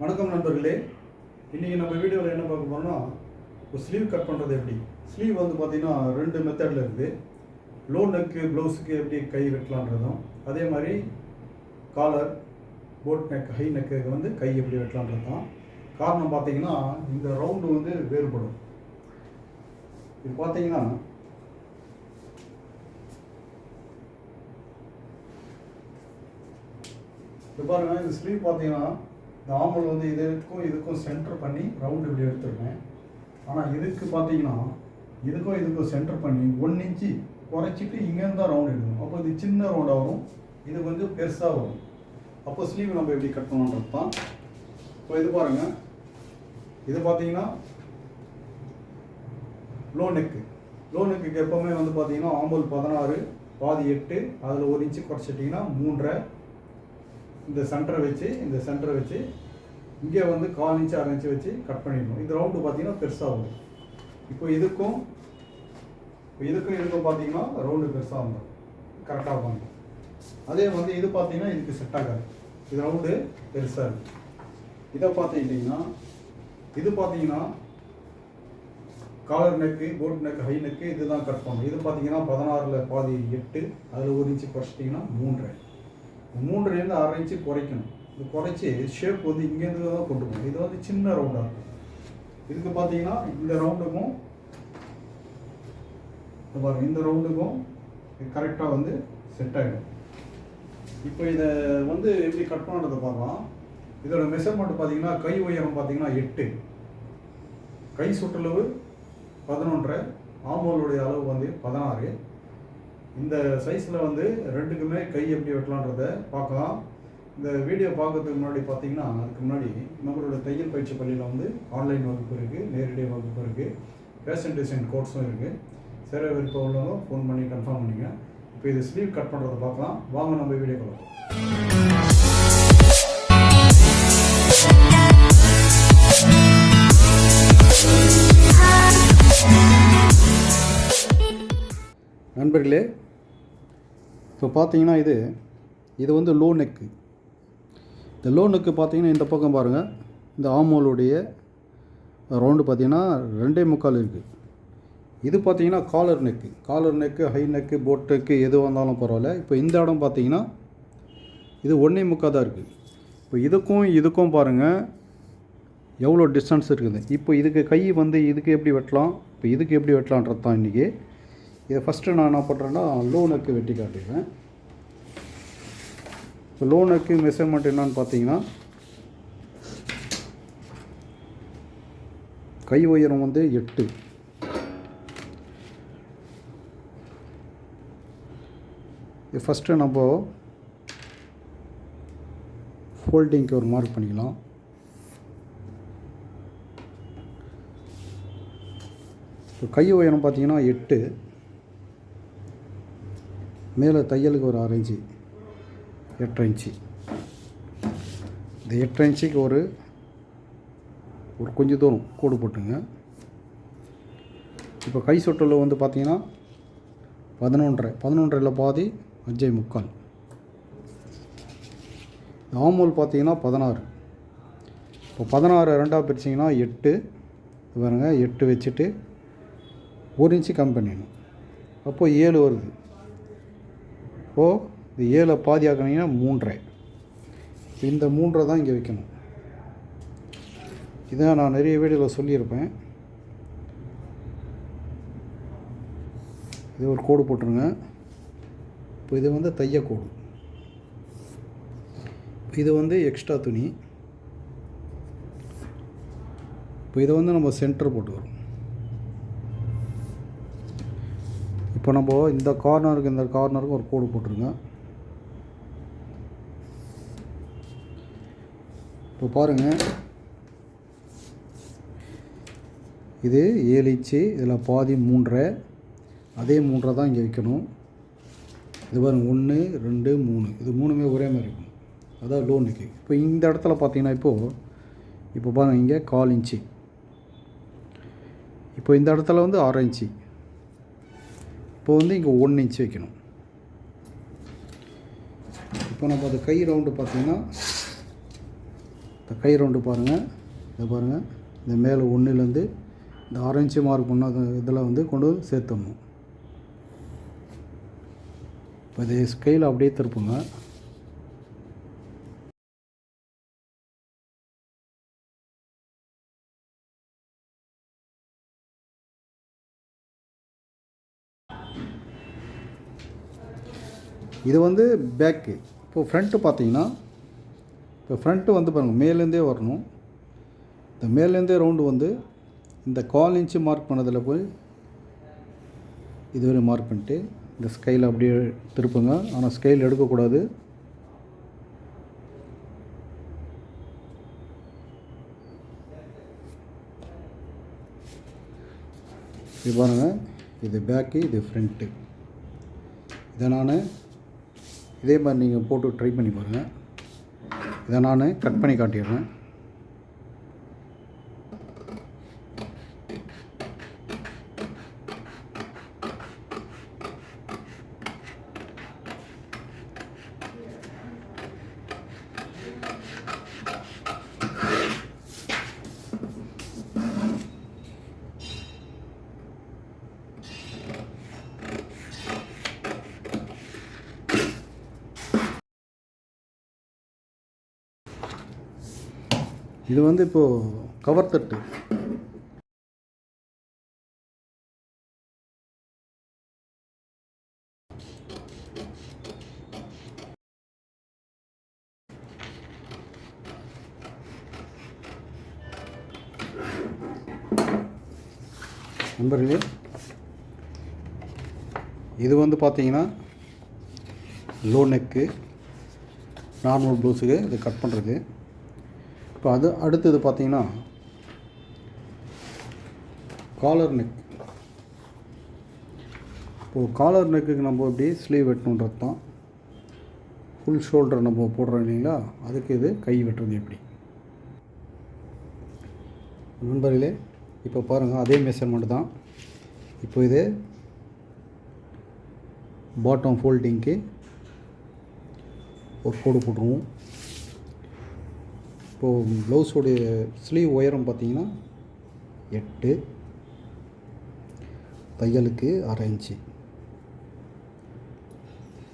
வணக்கம் நண்பர்களே. இன்றைக்கி நம்ம வீடியோவில் என்ன பார்க்க போகிறோம்னா, ஒரு ஸ்லீவ் கட் பண்ணுறது எப்படி. ஸ்லீவ் வந்து பார்த்திங்கன்னா 2 மெத்தடில் இருக்குது. லோ நெக்கு ப்ளவுஸுக்கு எப்படி கை வெட்டலான்றதும், அதே மாதிரி collar boat neck high neck வந்து கை எப்படி வெட்டலான்றது தான். காரணம் பார்த்திங்கன்னா இந்த ரவுண்டு வந்து வேறுபடும். இது பார்த்திங்கன்னா இது பாருங்கள், இந்த ஸ்லீவ் பார்த்தீங்கன்னா இந்த ஆம்பல் வந்து இதுக்கும் சென்டர் பண்ணி ரவுண்டு இப்படி எடுத்துருக்கேன். ஆனால் இதுக்கு பார்த்தீங்கன்னா இதுக்கும் சென்டர் பண்ணி 1 இன்ச்சு குறைச்சிட்டு இங்கேருந்து தான் ரவுண்ட் எடுக்கணும். அப்போ இது சின்ன ரவுண்டாக வரும், இது கொஞ்சம் பெருசாக வரும். அப்போ ஸ்லீவ் நம்ம எப்படி கட் பண்ணணுன்றது தான். இப்போ இது பாருங்கள், இது பார்த்தீங்கன்னா லோ நெக்குக்கு எப்போவுமே வந்து பார்த்தீங்கன்னா ஆம்பல் 16 பாதி 8, அதில் 1 இன்ச்சு குறைச்சிட்டிங்கன்னா 3.5. இந்த சென்டரை வச்சு இங்கே வந்து 1/4 இன்ச்சு 1/2 இன்ச்சு வச்சு கட் பண்ணிடணும். இந்த ரவுண்டு பார்த்தீங்கன்னா பெருசாக வரும். இப்போ இதுக்கும் பார்த்தீங்கன்னா ரவுண்டு பெருசாக வந்துடும், கரெக்டாக வந்துடும். அதே வந்து இது பார்த்தீங்கன்னா இதுக்கு செட் ஆகாது, இது ரவுண்டு பெருசாக இருக்குது. இதை பார்த்துக்கிட்டிங்கன்னா இது பார்த்தீங்கன்னா collar neck boat neck high neck இது தான் கட் பண்ணணும். இது பார்த்தீங்கன்னா 16ல் பாதி 8, அதில் 1 இன்ச்சு குறைச்சிட்டிங்கன்னா 3.5. 3லேருந்து 1/2 இன்ச்சு குறைக்கணும். இது குறைச்சி ஷேப் வந்து இங்கேருந்து தான் கொண்டு போகணும். இது வந்து சின்ன ரவுண்டாக இருக்கும். இதுக்கு பார்த்தீங்கன்னா இந்த ரவுண்டுக்கும் கரெக்டாக வந்து செட் ஆகிடும். இப்போ இதை வந்து எப்படி கட் பண்ணுறதை பார்க்கலாம். இதோட மெஷர்மெண்ட் பார்த்தீங்கன்னா கை உயரம் பார்த்தீங்கன்னா 8, கை சுற்றளவு 11.5, ஆம்பலுடைய அளவு வந்து 16. இந்த சைஸில் வந்து ரெண்டுக்குமே கை எப்படி வெட்டலான்றதை பார்க்கலாம். இந்த வீடியோ பார்க்கறதுக்கு முன்னாடி பார்த்தீங்கன்னா அதுக்கு முன்னாடி நம்மளோட தையல் பயிற்சி பள்ளியில் வந்து ஆன்லைன் வகுப்பு இருக்குது, நேரடி வகுப்பு இருக்குது, ஃபேஷன் டிசைன் கோர்ஸும் இருக்குது. சேர விருப்பம் உள்ளவங்க ஃபோன் பண்ணி கன்ஃபார்ம் பண்ணிங்க. இப்போ இது ஸ்லீவ் கட் பண்ணுறதை பார்க்கலாம். வாங்க நம்ம வீடியோ பார்க்கலாம். நண்பர்களே, இப்போ பார்த்தீங்கன்னா இது வந்து லோ நெக்கு. இந்த லோ நெக்கு பார்த்தீங்கன்னா இந்த பக்கம் பாருங்கள், இந்த ஆமோலுடைய ரவுண்டு பார்த்தீங்கன்னா 2.25 இருக்குது. இது பார்த்தீங்கன்னா collar neck high neck boat neck எது வந்தாலும் பரவாயில்ல. இப்போ இந்த இடம் பார்த்தீங்கன்னா இது 1.25 தான் இருக்குது. இப்போ இதுக்கும் பாருங்கள் எவ்வளோ டிஸ்டன்ஸ் இருக்குது. இப்போ இதுக்கு கை வந்து இதுக்கு எப்படி வெட்டலாம், இப்போ இதுக்கு எப்படி வெட்டலான்றது தான் இன்றைக்கி. இதை ஃபஸ்ட்டு நான் என்ன பண்ணுறேன்னா லோ நெக்கு வெட்டி காட்டுறேன். இப்போ லோ நெக்கு மெஷர்மெண்ட் என்னான்னு பார்த்தீங்கன்னா கை உயரம் வந்து 8. இது ஃபஸ்ட்டு நம்ம ஃபோல்டிங்க்கு ஒரு மார்க் பண்ணிக்கலாம். இப்போ கை உயரம் பார்த்தீங்கன்னா 8, மேலே தையலுக்கு ஒரு 1/2 இன்ச்சு 8.5 இன்ச்சு. இந்த 8.5 இன்ச்சுக்கு ஒரு கொஞ்சம் தூரம் கோடு போட்டுங்க. இப்போ கை சொட்டில் வந்து பார்த்தீங்கன்னா 11.5 பாதி 5.25. ஆமூல் பார்த்தீங்கன்னா 16. இப்போ 16 2ஆக பிரிச்சிங்கன்னா 8 பாருங்க, 8 வச்சுட்டு 1 இன்ச்சு கம்மி பண்ணிடணும். அப்போது 7 வருது. இப்போது இது 7 பாதி ஆக்கினீங்கன்னா 3.5. இந்த 3.5 தான் இங்கே வைக்கணும். இதை நான் நிறைய வீடியோவில் சொல்லியிருப்பேன். இது ஒரு கோடு போட்டுருங்க. இப்போ இது வந்து தையக்கோடு, இது வந்து எக்ஸ்ட்ரா துணி. இப்போ இதை வந்து நம்ம சென்டர் போட்டுக்கிறோம். இப்போ நம்ம இந்த கார்னருக்கு ஒரு கோடு போட்டுருங்க. இப்போ பாருங்கள், இது 7 இன்ச்சு, இதில் பாதி 3.5, அதே 3.5 தான் இங்கே வைக்கணும். இது பாருங்கள் 1 2 3, இது 3மே ஒரே மாதிரி இருக்கும். அதான் லோ நெக்கு. இப்போ இந்த இடத்துல பார்த்தீங்கன்னா இப்போ பாருங்கள் இங்கே 1/4 இன்ச்சு, இப்போ இந்த இடத்துல வந்து 1/2 இன்ச்சு, இப்போ வந்து இங்கே 1 இன்ச்சு வைக்கணும். இப்போ நம்ம அது கை ரவுண்டு பார்த்திங்கன்னா கை ரவுண்டு பாருங்கள், இதை பாருங்கள், இந்த மேலே ஒன்றுலேருந்து இந்த ஆரஞ்சு மார்க் பண்ண இதில் வந்து கொண்டு சேர்த்துடணும். இப்போ இதை ஸ்கேல் அப்படியே திருப்புங்க. இது வந்து பேக்கு. இப்போது ஃப்ரண்ட்டு பார்த்தீங்கன்னா, இப்போ ஃப்ரண்ட்டு வந்து பாருங்கள் மேலேருந்தே வரணும். இந்த மேலேருந்தே ரவுண்டு வந்து இந்த 1/4 இன்ச்சு மார்க் பண்ணதில் போய் இதுவரை மார்க் பண்ணிட்டு இந்த ஸ்கேல் அப்படியே திருப்புங்க. ஆனால் ஸ்கேல் எடுக்கக்கூடாது. இது பாருங்கள், இது பேக்கு, இது ஃப்ரண்ட்டு. இதை நான் இதே மாதிரி நீங்கள் போட்டு ட்ரை பண்ணி பாருங்கள். இதை நான் கட் பண்ணி காட்டிடுறேன். இது வந்து இப்போது கவர் தட்டு. நண்பர்களே, இது வந்து பார்த்தீங்கன்னா லோ நெக்கு நார்மல் ப்ளவுஸுக்கு இது கட் பண்ணுறது. இப்போ அது அடுத்தது பார்த்தீங்கன்னா காலர் நெக். இப்போது காலர் நெக்குக்கு நம்ம எப்படி ஸ்லீவ் வெட்டணுன்றது தான். ஃபுல் ஷோல்டர் நம்ம போடுறோம் இல்லைங்களா, அதுக்கு இது கை வெட்டுறது எப்படி. நண்பர்களே, இப்போ பாருங்கள், அதே மெஷர்மெண்ட் தான். இப்போ இது பாட்டம் ஃபோல்டிங்க்கு ஒரு கோடு போட்டுருவோம். இப்போது ப்ளவுஸோடைய ஸ்லீவ் உயரம் பார்த்திங்கன்னா 8, தையலுக்கு 1/2 இன்ச்சு.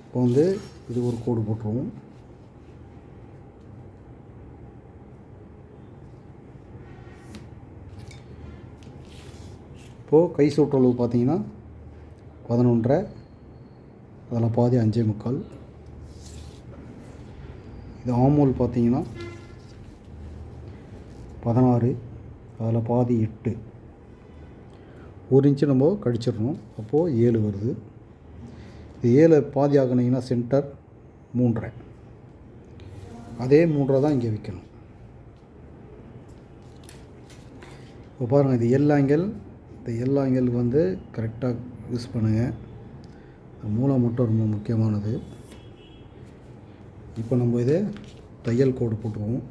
இப்போ வந்து இது ஒரு கோடு போட்டுருவோம். இப்போது கை சுற்றளவு பார்த்திங்கன்னா 11.5, அதில் பாதி 5.25. இது ஆமோல் பார்த்திங்கன்னா 16, அதில் பாதி 8. 1 இன்ச்சு நம்ம கழிச்சிடணும். அப்போது 7 வருது. இது 7 பாதி ஆகினீங்கன்னா சென்டர் 3.5. அதே 3.5 தான் இங்கே வைக்கணும். இப்போ பாருங்கள், இது எல் ஆங்கிள். இந்த எல் ஆங்கிளுக்கு வந்து கரெக்டாக யூஸ் பண்ணுங்கள். மூலம் மட்டும் ரொம்ப முக்கியமானது. இப்போ நம்ம இதை தையல் கோடு போட்டுருவோம்.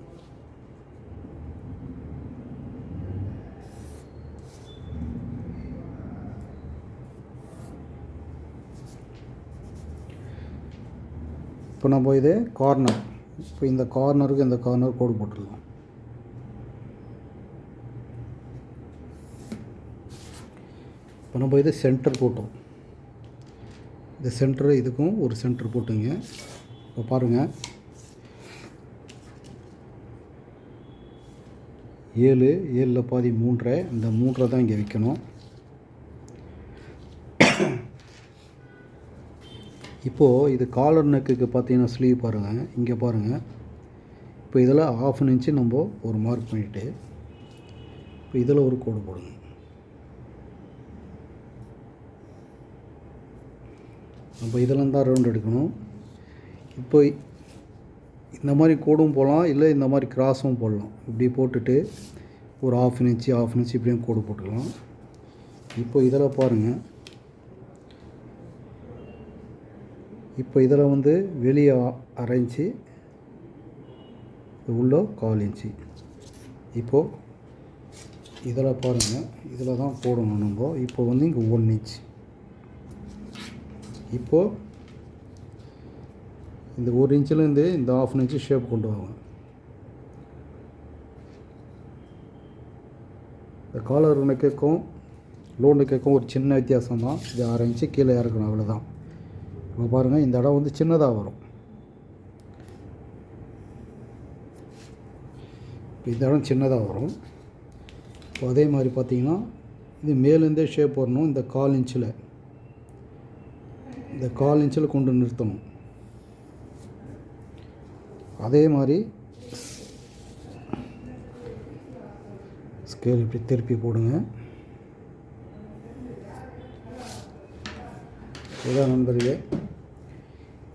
இப்போ நம்ம இது கார்னர். இப்போ இந்த கார்னருக்கு இந்த கார்னர் கோடு போட்டுடலாம். இப்போ நம்ம இது சென்டர் போட்டோம். இந்த சென்டரு இதுக்கும் ஒரு சென்டர் போட்டுங்க. இப்போ பாருங்கள், 7, 7ல் பாதி 3.5. இந்த 3.5 தான் இங்கே வைக்கணும். இப்போது இது காலர் நெக்குக்கு பார்த்தீங்கன்னா ஸ்லீவ் பாருங்கள், இங்கே பாருங்கள். இப்போ இதில் 1/2 இன்ச்சு நம்ம ஒரு மார்க் பண்ணிவிட்டு இப்போ இதில் ஒரு கோடு போடுங்க. நம்ம இதெல்லாம் தான் ரவுண்ட் எடுக்கணும். இப்போ இந்த மாதிரி கோடும் போடலாம், இல்லை இந்த மாதிரி கிராஸும் போடலாம். இப்படி போட்டுட்டு ஒரு 1/2 இன்ச்சு இப்படியும் கோடு போட்டுக்கலாம். இப்போ இதில் பாருங்கள், இப்போ இதில் வந்து வெளியே 1/2 இன்ச்சு, உள்ள 1/4 இன்ச்சு. இப்போது இதில் பாருங்கள், இதில் தான் போடணும் நம்ம. இப்போ வந்து இங்கே 1 இன்ச். இப்போது இந்த 1 இன்ச்சிலேருந்து இந்த 1/2 இன்ச்சு ஷேப் கொண்டு வாங்க. இந்த காலர் நெக்குக்கும் லோ நெக்குக்கும் ஒரு சின்ன வித்தியாசம் தான். இது 6 இன்ச்சு கீழே இறக்கணும், அவ்வளோதான். இப்போ பாருங்கள், இந்த இடம் வந்து சின்னதாக வரும். இப்போ இந்த இடம் சின்னதாக வரும். இப்போ அதே மாதிரி பார்த்திங்கன்னா இது மேலேருந்தே ஷேப் வரணும். இந்த 1/4 இன்ச்சில், இந்த 1/4 இன்ச்சில் கொண்டு நிறுத்தணும். அதே மாதிரி ஸ்கேல் இப்படி திருப்பி போடுங்க. இதான் நண்பர்களே,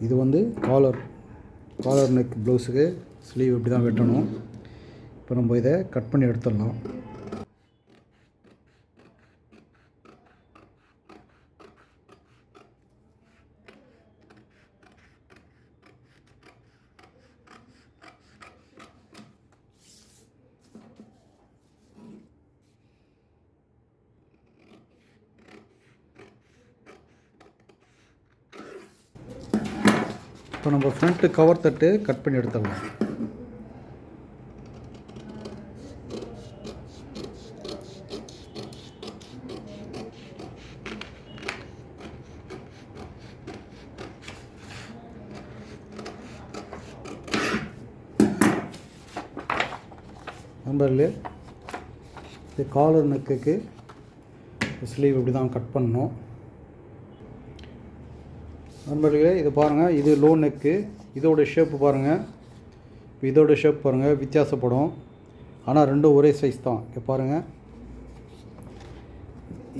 இது வந்து காலர் நெக் ப்ளவுஸுக்கு ஸ்லீவ் இப்படி தான் வெட்டணும். இப்போ நம்ம இதை கட் பண்ணி எடுத்துடலாம். இப்போ நம்ம ஃப்ரண்ட்டு கவர் தட்டு கட் பண்ணி எடுத்துடலாம். நண்பர்களே, இது காலர் நெக்குக்கு ஸ்லீவ் இப்படி தான் கட் பண்ணணும். நண்பர்களே, இது பாருங்கள், இது லோ நெக்கு. இதோட ஷேப்பு பாருங்கள், இப்போ இதோட ஷேப் பாருங்கள், வித்தியாசப்படும். ஆனால் ரெண்டும் ஒரே சைஸ் தான். இங்கே பாருங்கள்,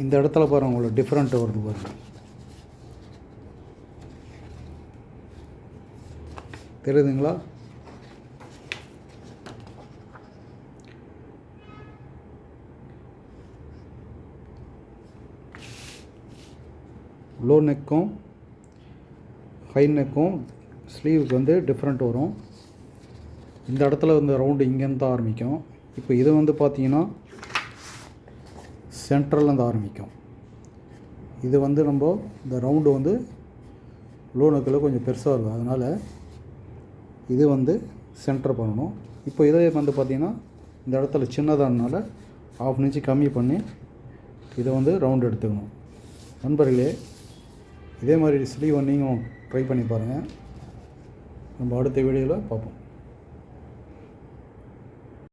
இந்த இடத்துல பாருங்கள், உங்களுக்கு டிஃப்ரெண்ட் வருது பாருங்கள். தெரியுதுங்களா? லோ நெக்கும் ஹை நெக்கும் ஸ்லீவுக்கு வந்து டிஃப்ரெண்ட் வரும். இந்த இடத்துல வந்து ரவுண்டு இங்கேருந்து தான் ஆரம்பிக்கும். இப்போ இது வந்து பார்த்திங்கன்னா சென்ட்ரல்லேருந்து ஆரம்பிக்கும். இது வந்து நம்ம இந்த ரவுண்டு வந்து லோ நெக்கில் கொஞ்சம் பெருசாக இருக்கும், அதனால் இது வந்து சென்டர் பண்ணணும். இப்போ இதே வந்து பார்த்திங்கன்னா இந்த இடத்துல சின்னதானால 1/2 இன்ச்சு கம்மி பண்ணி இதை வந்து ரவுண்டு எடுத்துக்கணும். நண்பர்களே, இதே மாதிரி ஸ்லீவை நீங்களும் ட்ரை பண்ணி பாருங்கள். நம்ம அடுத்த வீடியோவில் பார்ப்போம்.